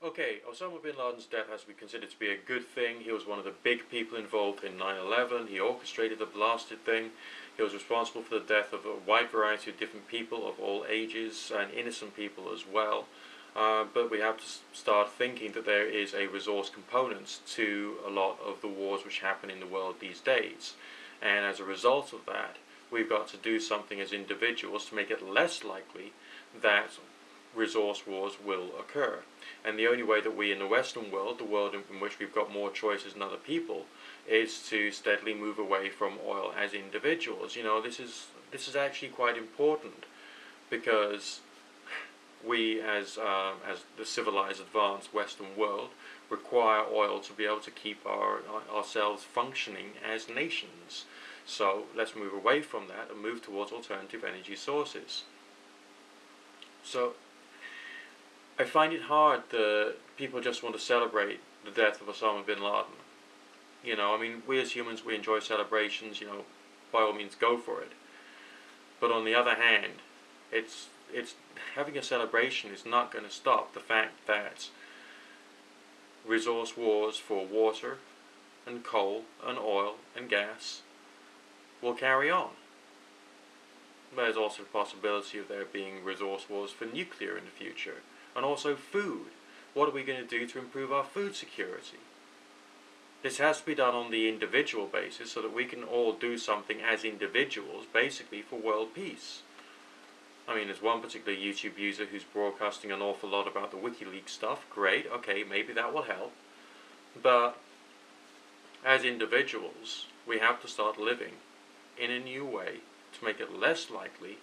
Okay, Osama bin Laden's death has to be considered to be a good thing. He was one of the big people involved in 9/11. He orchestrated the blasted thing. He was responsible for the death of a wide variety of different people of all ages and innocent people as well. But we have to start thinking that there is a resource component to a lot of the wars which happen in the world these days. And as a result of that, we've got to do something as individuals to make it less likely that resource wars will occur. And the only way that we in the Western world, the world in which we've got more choices than other people, is to steadily move away from oil as individuals. You know, this is actually quite important, because we as the civilized, advanced Western world require oil to be able to keep ourselves functioning as nations. So let's move away from that and move towards alternative energy sources. So I find it hard that people just want to celebrate the death of Osama bin Laden. You know, I mean, we as humans, we enjoy celebrations, you know, by all means go for it. But on the other hand, it's having a celebration is not going to stop the fact that resource wars for water and coal and oil and gas will carry on. There's also the possibility of there being resource wars for nuclear in the future. And also food. What are we going to do to improve our food security? This has to be done on the individual basis so that we can all do something as individuals, basically for world peace. I mean, there's one particular YouTube user who's broadcasting an awful lot about the WikiLeaks stuff. Great, okay, maybe that will help. But as individuals, we have to start living in a new way to make it less likely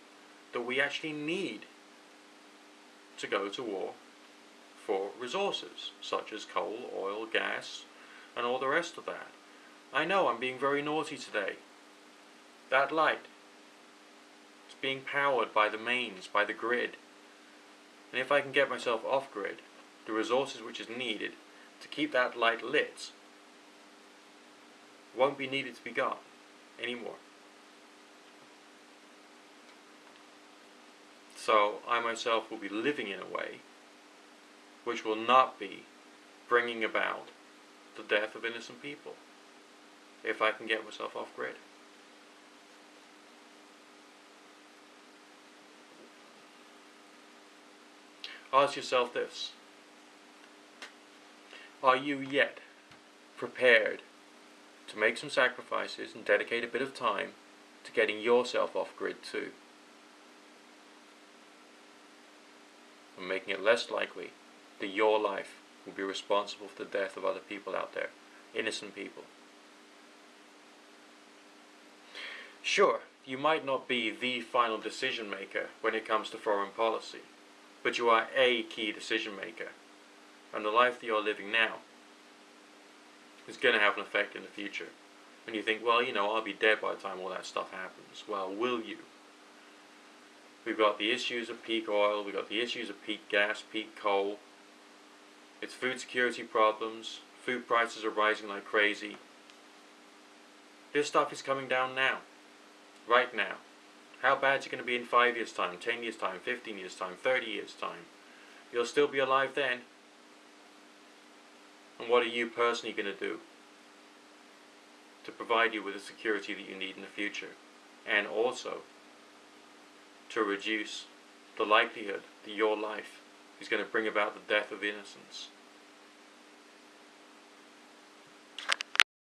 that we actually need to go to war for resources such as coal, oil, gas, and all the rest of that. I know I'm being very naughty today. That light is being powered by the mains, by the grid. And if I can get myself off grid, the resources which is needed to keep that light lit won't be needed to be got anymore. So I myself will be living in a way which will not be bringing about the death of innocent people if I can get myself off grid. Ask yourself this: are you yet prepared to make some sacrifices and dedicate a bit of time to getting yourself off grid too? And making it less likely that your life will be responsible for the death of other people out there, innocent people. Sure, you might not be the final decision maker when it comes to foreign policy, but you are a key decision maker, and the life that you're living now is going to have an effect in the future. And you think, well, you know, I'll be dead by the time all that stuff happens. Well, will you? We've got the issues of peak oil, we've got the issues of peak gas, peak coal. It's food security problems, food prices are rising like crazy. This stuff is coming down now, right now. How bad is it going to be in 5 years' time, 10 years' time, 15 years' time, 30 years' time? You'll still be alive then. And what are you personally going to do to provide you with the security that you need in the future? And also to reduce the likelihood that your life is going to bring about the death of innocence.